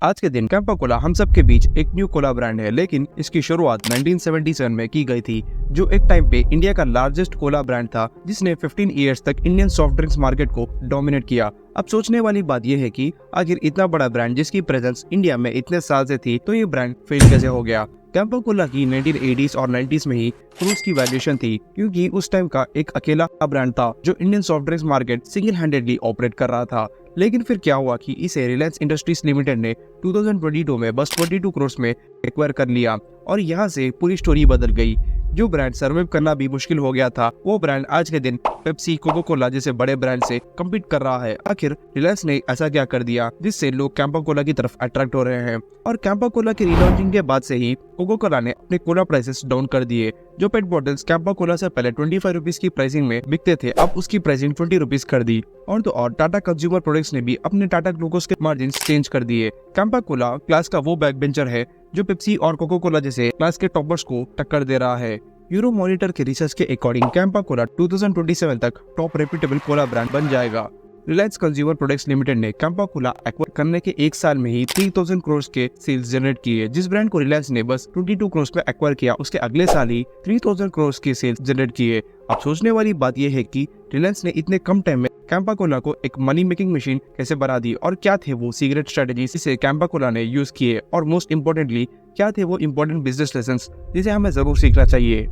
आज के दिन कैंपा कोला हम सब के बीच एक न्यू कोला ब्रांड है, लेकिन इसकी शुरुआत 1977 में की गई थी, जो एक टाइम पे इंडिया का लार्जेस्ट कोला ब्रांड था, जिसने 15 इयर्स तक इंडियन सॉफ्ट ड्रिंक्स मार्केट को डोमिनेट किया। अब सोचने वाली बात यह है कि आखिर इतना बड़ा ब्रांड जिसकी प्रेजेंस इंडिया में इतने साल से थी, तो ये ब्रांड फेल कैसे हो गया। कैंपा कोला की 1980s और 90s में ही क्रूज की वैल्यूएशन थी, क्योंकि उस टाइम का एक अकेला ब्रांड था जो Indian soft drinks market single handedly operate कर रहा था। लेकिन फिर क्या हुआ कि इसे रिलायंस इंडस्ट्रीज लिमिटेड ने 2022 में बस 22 करोड़ में एक्वायर कर लिया और यहाँ से पूरी स्टोरी बदल गई। जो ब्रांड सर्वाइव करना भी मुश्किल हो गया था, वो ब्रांड आज के दिन पेप्सी, कोको कोला जैसे बड़े ब्रांड से कम्पीट कर रहा है। आखिर रिलायंस ने ऐसा क्या कर दिया जिससे लोग कैंपा कोला की तरफ अट्रैक्ट हो रहे हैं। और कैंपा कोला की रिलॉन्चिंग के बाद से ही कोको कोला ने अपने कोला प्राइसेस डाउन कर दिए। जो पेट बॉटल्स कैंपा कोला से पहले 25 रुपीज की प्राइसिंग में बिकते थे, अब उसकी प्राइसिंग 20 रुपीज कर दी। और तो और टाटा कंज्यूमर प्रोडक्ट्स ने भी अपने टाटा ग्लूकोज के मार्जिन चेंज कर दिए। कैंपा कोला क्लास का वो बैक बेंचर है जो पेप्सी और कोको कोला जैसे क्लास के टॉपर्स को टक्कर दे रहा है। यूरो मॉनिटर के रिसर्च के अकॉर्डिंग कैंपा कोला 2027 तक टॉप रेप्यूटेबल कोला ब्रांड बन जाएगा। रिलायंस कंज्यूमर प्रोडक्ट्स लिमिटेड ने कैंपा कोला एक्वायर करने के एक साल में ही 3000 करोड़ के सेल्स जनरेट किए। जिस ब्रांड को रिलायंस ने बस 22 करोड़ में एक्वायर किया, उसके अगले साल ही 3000 करोड़ के सेल्स जनरेट किए। अब सोचने वाली बात यह है कि रिलायंस ने इतने कम टाइम में कैंपा कोला को एक मनी मेकिंग मशीन कैसे बना दी, और क्या थे वो सीक्रेट स्ट्रेटेजी जिसे कैंपा कोला ने यूज किए, और मोस्ट इम्पोर्टेंटली क्या थे वो इम्पोर्टेंट बिजनेस लेसन्स जिसे हमें जरूर सीखना चाहिए।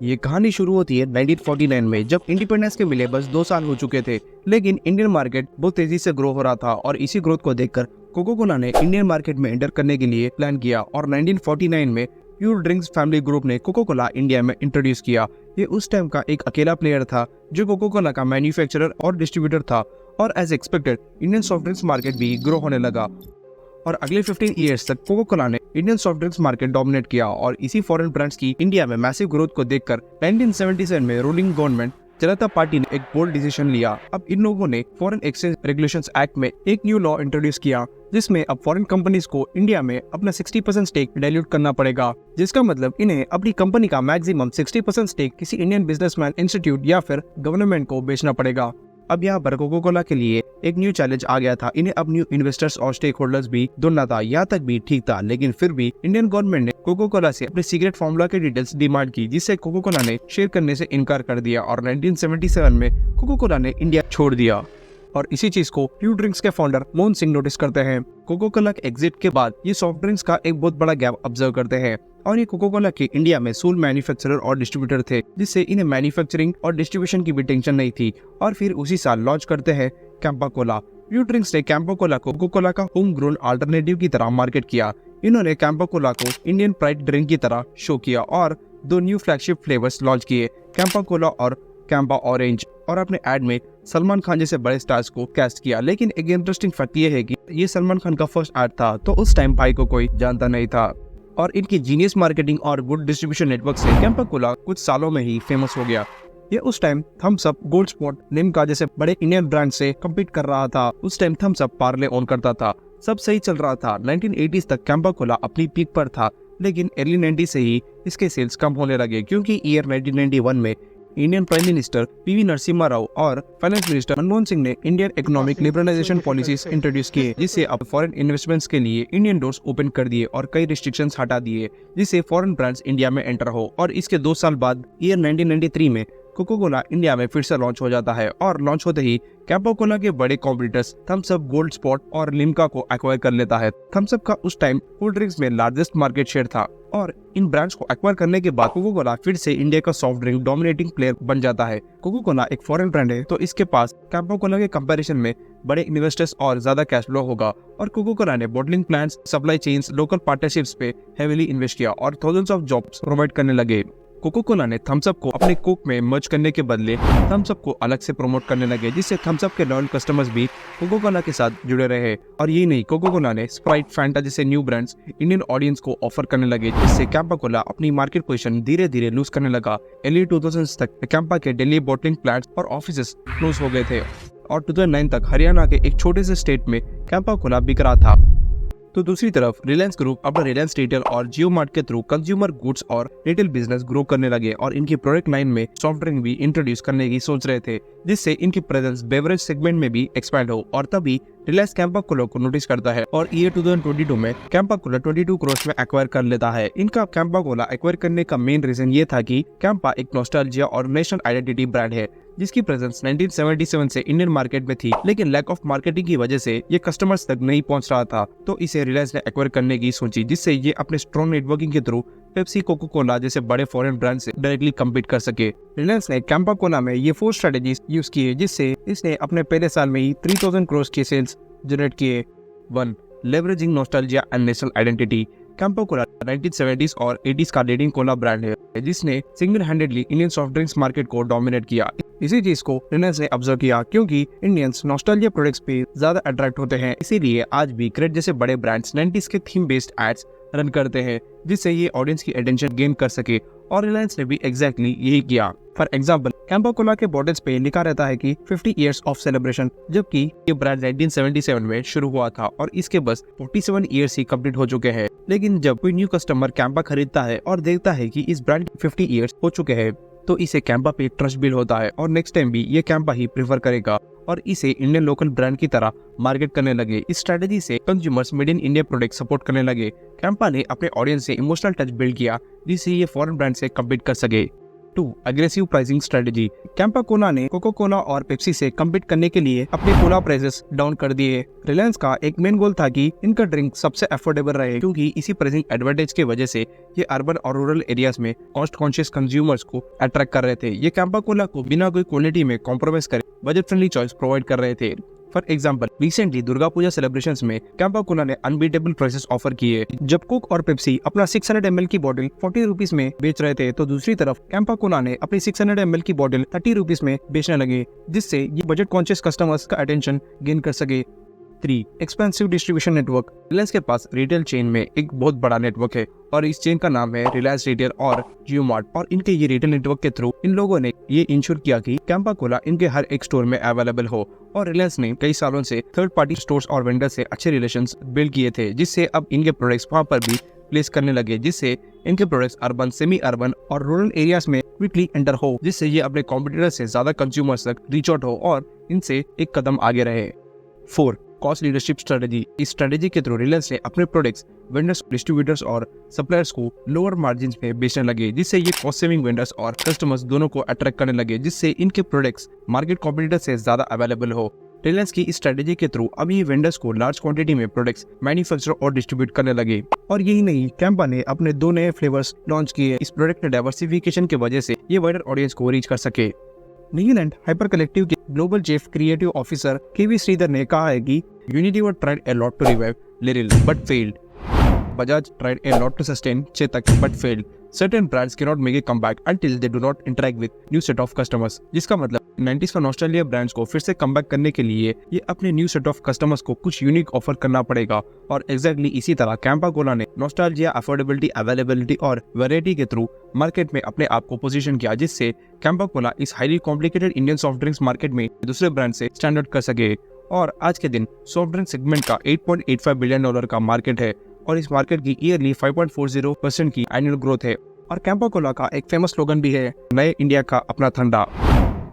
ये कहानी शुरू होती है 1949 में, जब इंडिपेंडेंस के मिले बस 2 साल हो चुके थे, लेकिन इंडियन मार्केट बहुत तेजी से ग्रो हो रहा था और इसी ग्रोथ को देखकर कोको कोला ने इंडियन मार्केट में एंटर करने के लिए प्लान किया और 1949 में प्योर ड्रिंक्स फैमिली ग्रुप ने कोको कोला इंडिया में इंट्रोड्यूस किया। ये उस टाइम का एक अकेला प्लेयर था जो कोको कोला का मैन्युफैक्चरर और डिस्ट्रीब्यूटर था, और as expected Indian soft drinks market भी ग्रो होने लगा और अगले 15 इयर्स तक कोको कोला ने Indian soft drinks market dominate किया। और इसी फॉरेन ब्रांड्स की इंडिया में मैसिव ग्रोथ को देखकर 1977 में रूलिंग गवर्नमेंट जनता पार्टी ने एक बोल्ड डिसीजन लिया। अब इन लोगों ने फॉरेन एक्सचेंज रेगुलेशंस एक्ट में एक न्यू लॉ इंट्रोड्यूस किया, जिसमें अब फॉरेन कंपनीज को इंडिया में अपना 60% स्टेक डाइल्यूट करना पड़ेगा, जिसका मतलब इन्हें अपनी कंपनी का मैक्सिमम 60% स्टेक किसी इंडियन बिजनेसमैन, इंस्टीट्यूट या फिर गवर्नमेंट को बेचना पड़ेगा। अब यहाँ पर कोको कोला के लिए एक न्यू चैलेंज आ गया था। इन्हें अब न्यू इन्वेस्टर्स और स्टेक होल्डर्स भी ढूंढना था। यहाँ तक भी ठीक था, लेकिन फिर भी इंडियन गवर्नमेंट ने कोको कोला से अपने सीक्रेट फॉर्मूला के डिटेल्स डिमांड की, जिससे कोको कोला ने शेयर करने से इनकार कर दिया और 1977 में कोको कोला ने इंडिया छोड़ दिया। और इसी चीज को प्योर ड्रिंक्स के फाउंडर मोहन सिंह नोटिस करते हैं। कोको कोला के एग्जिट के बाद ये सॉफ्ट ड्रिंक्स का एक बहुत बड़ा गैप ऑब्जर्व करते हैं, और ये कोको कोला के इंडिया में सोल मैन्युफैक्चरर और डिस्ट्रीब्यूटर थे, जिससे इन्हें मैन्युफैक्चरिंग और डिस्ट्रीब्यूशन की भी टेंशन नहीं थी। और फिर उसी साल लॉन्च करते हैं कैंपा कोला। प्योर ड्रिंक्स ने कैंपा कोला को कोको कोला का होम ग्रोन अल्टरनेटिव की तरह मार्केट किया। इन्होंने कैंपा कोला को इंडियन प्राइड ड्रिंक की तरह शो किया और 2 न्यू फ्लैगशिप फ्लेवर्स लॉन्च किए, कैंपा कोला और कैंपा ऑरेंज, और अपने एड में सलमान खान जैसे बड़े स्टार्स को कैस्ट किया। लेकिन एक इंटरेस्टिंग फैक्ट ये है कि ये सलमान खान का फर्स्ट एड था, तो उस टाइम भाई को कोई जानता नहीं था। और इनकी जीनियस मार्केटिंग और गुड डिस्ट्रीब्यूशन नेटवर्क से कैंपा कोला कुछ सालों में ही फेमस हो गया। ये उस time Thums Up, Gold Spot, Limca जैसे बड़े इंडियन ब्रांड से कम्पीट कर रहा था। उस time Thums Up Parle own करता था, सब सही चल रहा था। 1980s तक कैंपा कोला अपनी पीक पर था, लेकिन अर्ली 90s से ही इसके सेल्स कम होने लगे, क्योंकि ईयर 1991 में Indian prime minister PV Narasimha Rao और फाइनेंस मिनिस्टर मनमोहन सिंह ने Indian economic liberalisation policies introduce किए, जिससे अब फॉरेन इन्वेस्टमेंट्स के लिए इंडियन डोर्स ओपन कर दिए और कई रिस्ट्रिक्शंस हटा दिए, जिससे फॉरेन ब्रांड्स इंडिया में एंटर हो। और इसके 2 साल बाद ईयर 1993 में कोको कोला इंडिया में फिर से लॉन्च हो जाता है, और लॉन्च होते ही कैंपा कोला के बड़े competitors Thums Up, Gold Spot और लिम्का को एक्वायर कर लेता है। थम्स अप का उस टाइम कोल्ड ड्रिंक्स में लार्जेस्ट मार्केट शेयर था, और इन ब्रांड्स को एक्वायर करने के बाद कोको कोला फिर से इंडिया का सॉफ्ट ड्रिंक डोमिनेटिंग प्लेयर बन जाता है। कोको कोला एक फॉरेन ब्रांड है, तो इसके पास कैंपा कोला के कंपैरिजन में बड़े इन्वेस्टर्स और ज्यादा कैश फ्लो होगा, और कोको कोला ने bottling plants, supply chains, local partnerships पे हेवीली इन्वेस्ट किया और थाउजेंड्स ऑफ जॉब्स प्रोवाइड करने लगे। कोको कोला ने थम्स अप को अपने कोक में मर्ज करने के बदले थम्स अप को अलग से प्रमोट करने लगे, जिससे थम्स अप के लॉयल कस्टमर्स भी कोको कोला के साथ जुड़े रहे। और ये नहीं, कोको कोला ने स्प्राइट, फैंटा जैसे न्यू ब्रांड्स इंडियन ऑडियंस को ऑफर करने लगे, जिससे कैंपा कोला अपनी मार्केट पोजीशन धीरे धीरे लूज करने लगा। अर्ली 2000s तक कैंपा के दिल्ली बॉटलिंग प्लांट्स और ऑफिसेस क्लोज हो गए थे, और 2009 तक हरियाणा के एक छोटे से स्टेट में कैंपा कोला बिक रहा था। तो दूसरी तरफ रिलायंस ग्रुप अपना रिलायंस रिटेल और जियो मार्ट के थ्रू कंज्यूमर गुड्स और रिटेल बिजनेस ग्रो करने लगे, और इनकी प्रोडक्ट लाइन में सॉफ्ट ड्रिंक भी इंट्रोड्यूस करने की सोच रहे थे, जिससे इनकी प्रेजेंस बेवरेज सेगमेंट में भी एक्सपैंड हो। और तभी रिलायंस कैंपा कोला को नोटिस करता है और ईयर 2022 में कैंपा कोला 22 करोड़ में एक्वायर कर लेता है। इनका कैंपा कोला एक्वायर करने का मेन रीजन ये था कि कैंपा एक नॉस्टैल्जिया और नेशनल आइडेंटिटी ब्रांड है जिसकी प्रेजेंस 1977 से इंडियन मार्केट में थी, लेकिन लैक ऑफ मार्केटिंग की वजह से ये कस्टमर्स तक नहीं पहुंच रहा था। तो इसे रिलायंस ने एक्वायर करने की सोची, जिससे ये अपने स्ट्रॉन्ग नेटवर्किंग के थ्रू पेप्सी, कोको कोला जैसे बड़े फॉरेन ब्रांड से डायरेक्टली कम्पीट कर सके। रिलायंस ने कैंपा कोला में ये 4 स्ट्रेटेजीज यूज किए, जिससे इसने अपने पहले साल में ही 3000 करोड़ के सेल्स जनरेट किए। 1. Leveraging nostalgia and national identity. Campa Cola 1970s और 80s का लीडिंग कोला ब्रांड है जिसने single handedly Indian soft drinks market को डोमिनेट किया। इसी चीज को रिलायंस ने ऑब्जर्व किया क्योंकि इंडियंस नॉस्टैल्जिया प्रोडक्ट्स पे ज्यादा अट्रैक्ट होते हैं, इसीलिए आज भी क्रेट जैसे बड़े ब्रांड्स 90s के थीम बेस्ड एड्स रन करते हैं जिससे ये ऑडियंस की अटेंशन गेन कर सके, और रिलायंस ने भी एग्जैक्टली यही किया। फॉर एग्जाम्पल, कैंपा कोला के बॉटल्स पे लिखा रहता है कि 50 इयर्स ऑफ सेलिब्रेशन, जबकि ये ब्रांड 1977 में शुरू हुआ था और इसके बस 47 इयर्स ही कंप्लीट हो चुके हैं। लेकिन जब कोई न्यू कस्टमर कैंपा खरीदता है और देखता है कि इस ब्रांड 50 इयर्स हो चुके हैं, तो इसे कैंपा पे ट्रस्ट बिल्ड होता है और नेक्स्ट टाइम भी ये कैंपा ही प्रेफर करेगा और इसे इंडियन लोकल ब्रांड की तरह मार्केट करने लगे। इस स्ट्रेटेजी से consumers made in India product support करने लगे। कैंपा ने अपने ऑडियंस से इमोशनल टच बिल्ड किया जिससे ये फॉरेन ब्रांड से कम्पीट कर सके। 2. Aggressive pricing strategy. Campa cola ने कोको कोला और पेप्सी से कम्पीट करने के लिए अपने कोला प्राइसेस डाउन कर दिए। रिलायंस का एक मेन गोल था कि इनका ड्रिंक सबसे अफोर्डेबल रहे, क्योंकि इसी प्राइसिंग एडवांटेज की वजह से ये अर्बन और रूरल एरियाज में कॉस्ट कॉन्शियस कंज्यूमर्स को अट्रैक्ट कर रहे थे। ये कैंपा कोला को बिना कोई क्वालिटी में कॉम्प्रोमाइज करे बजट फ्रेंडली चॉइस प्रोवाइड कर रहे थे। For example, recently Durga Puja celebrations में कैंपा कोला ने अनबीटेबल प्राइसेस ऑफर किए। जब कोक और पेप्सी अपना 600 ml की बोतल 40 रुपीज में बेच रहे थे, तो दूसरी तरफ कैंपा कोला ने अपनी 600 ml की बोतल 30 रुपीज में बेचने लगे, जिससे ये बजट कॉन्शियस कस्टमर्स का अटेंशन गेन कर सके। 3. Expensive distribution network. रिलायंस के पास रिटेल चेन में एक बहुत बड़ा नेटवर्क है और इस चेन का नाम है रिलायंस रिटेल और जियो मार्ट, और इनके ये रिटेल नेटवर्क के थ्रू इन लोगों ने ये इंश्योर किया कि कैंपा कोला इनके हर एक स्टोर में अवेलेबल हो। और रिलायंस ने कई सालों से थर्ड पार्टी स्टोर्स और वेंडर से अच्छे रिलेशंस बिल्ड किए थे, जिससे अब इनके प्रोडक्ट्स वहां पर भी प्लेस करने लगे, जिससे इनके प्रोडक्ट्स अर्बन, सेमी अर्बन और रूरल एरियाज में क्विकली एंटर हो, जिससे ये अपने कॉम्पिटिटर से ज्यादा कंज्यूमर्स तक रीच आउट हो और इनसे एक कदम आगे रहे। 4. Cost leadership strategy. इस स्ट्रेटेजी के थ्रू रिलायंस ने अपने प्रोडक्ट्स वेंडर्स, डिस्ट्रीब्यूटर्स और सप्लायर्स को लोअर मार्जिन में बेचने लगे, जिससे ये कॉस्ट सेविंग वेंडर्स और कस्टमर्स दोनों को अट्रैक्ट करने लगे, जिससे इनके प्रोडक्ट्स मार्केट कॉम्पिटिटर से ज्यादा अवेलेबल हो। रिलायंस की इस स्ट्रेटेजी के थ्रू अब ये वेंडर्स को लार्ज क्वांटिटी में प्रोडक्ट्स मैन्युफैक्चर और डिस्ट्रीब्यूट करने लगे। और यही नहीं, कैंपा ने अपने 2 नए फ्लेवर्स लॉन्च किए। इस प्रोडक्ट डाइवर्सिफिकेशन की वजह से ये वाइडर ऑडियंस को रीच कर सके। न्यूजीलैंड हाइपर कलेक्टिव के ग्लोबल चीफ क्रिएटिव ऑफिसर केवी श्रीधर ने कहा है कि Unilever tried a lot to revive Liril but failed. Bajaj tried a lot to sustain Chetak but failed. Certain brands cannot make a comeback until they do not interact with new set of customers. जिसका मतलब 90s का nostalgia brands को फिर से comeback करने के लिए ये अपने न्यू सेट ऑफ कस्टमर्स को कुछ यूनिक ऑफर करना पड़ेगा। और एग्जैक्टली इसी तरह कैंपा कोला ने नॉस्टैल्जिया, अफोर्डेबिलिटी, अवेलेबिलिटी और वैरायटी के थ्रू मार्केट में अपने आप को पोजीशन किया, जिससे कैंपा कोला इस highly complicated Indian soft drinks market में दूसरे ब्रांड से स्टैंड आउट कर सके। और आज के दिन सॉफ्ट ड्रिंक सेगमेंट का $8.85 बिलियन का मार्केट है और इस मार्केट की ईयरली 5.40% की एनुअल ग्रोथ है। और कैंपा कोला का एक फेमस स्लोगन भी है, नए इंडिया का अपना ठंडा।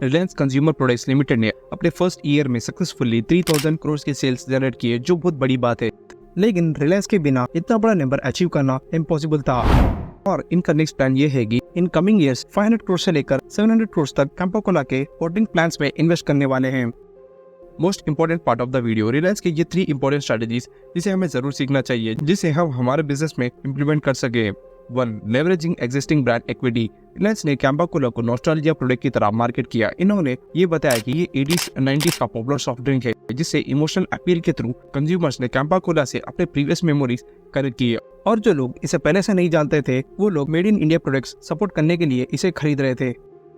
रिलायंस कंज्यूमर प्रोडक्ट्स लिमिटेड ने अपने फर्स्ट ईयर में सक्सेसफुली 3000 करोड़ के सेल्स जनरेट किए, जो बहुत बड़ी बात है। लेकिन रिलायंस के बिना इतना बड़ा नंबर अचीव करना इम्पॉसिबल था। और इनका नेक्स्ट प्लान ये है कि इन कमिंग ईयर्स 500 करोड़ से लेकर 700 करोड़ तक कैंपा कोला के बॉटलिंग प्लान्स में इन्वेस्ट करने वाले हैं। Most important part of the video, Reliance की ये 3 इंपॉर्टेंट स्ट्रेटेजीज जिसे हमें जरूर सीखना चाहिए, जिसे हम हमारे बिजनेस में इम्प्लीमेंट कर सके। 1. Leveraging existing brand equity. Reliance ने कैंपा कोला को नॉस्टैल्जिया प्रोडक्ट की तरह मार्केट किया। इन्होंने ये बताया कि ये 80s 90s का पॉपुलर सॉफ्ट ड्रिंक है, जिससे इमोशनल अपील के थ्रू कंज्यूमर्स ने कैंपा कोला से अपने प्रीवियस मेमोरीज कनेक्ट किए। और जो लोग इसे पहले से नहीं जानते थे, वो लोग made in India products support करने के लिए इसे खरीद रहे थे।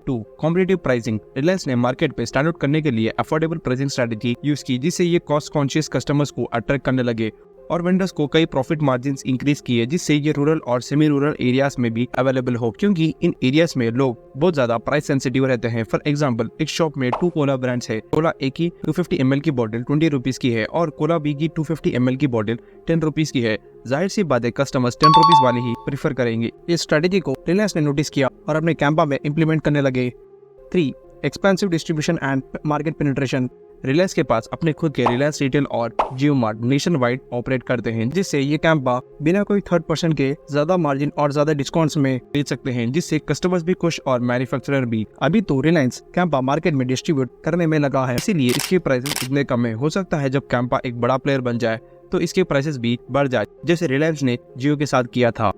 2. Competitive pricing. रिलायंस ने मार्केट पे स्टैंड आउट करने के लिए अफोर्डेबल प्राइसिंग स्ट्रेटेजी यूज की, जिससे ये कॉस्ट कॉन्शियस कस्टमर्स को अट्रैक्ट करने लगे और वेंडर्स को कई प्रॉफिट मार्जिन्स इंक्रीज किए, जिससे ये रूरल और सेमी रूरल एरियाज में भी अवेलेबल हो, क्योंकि इन एरियाज में लोग बहुत ज्यादा प्राइस सेंसिटिव रहते हैं। फॉर एग्जांपल, एक शॉप में 2 कोला ब्रांड्स है। कोला ए की 250 ml की बॉटल 20 रुपीज की है और कोला बी की 250 ml की बॉटल 10 रुपीज की है। जाहिर सी बात है, कस्टमर्स 10 रुपीज वाली ही प्रीफर करेंगे। इस स्ट्रेटेजी को रिलायंस ने नोटिस किया और अपने कैंपा में इम्प्लीमेंट करने लगे। 3. Expensive distribution and market penetration. Reliance के पास अपने खुद के रिलायंस रिटेल और जियो मार्ट नेशन वाइड ऑपरेट करते हैं, जिससे ये कैंपा बिना कोई थर्ड पर्सन के ज्यादा मार्जिन और ज्यादा डिस्काउंट्स में बेच सकते हैं, जिससे कस्टमर्स भी खुश और मैन्युफैक्चरर भी। अभी तो रिलायंस कैंपा मार्केट में डिस्ट्रीब्यूट करने में लगा है, इसीलिए इसके प्राइसेस इतने कम है। हो सकता है जब कैंपा एक बड़ा प्लेयर बन जाए तो इसके प्राइसेस भी बढ़ जाए, जैसे रिलायंस ने जियो के साथ किया था।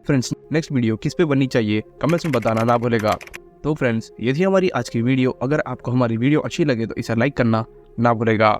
फ्रेंड्स, नेक्स्ट वीडियो किस पे बननी चाहिए कमेंट्स में बताना ना भूलेगा। तो फ्रेंड्स, ये थी हमारी आज की वीडियो। अगर आपको हमारी वीडियो अच्छी लगे तो इसे लाइक करना ना भूलेगा।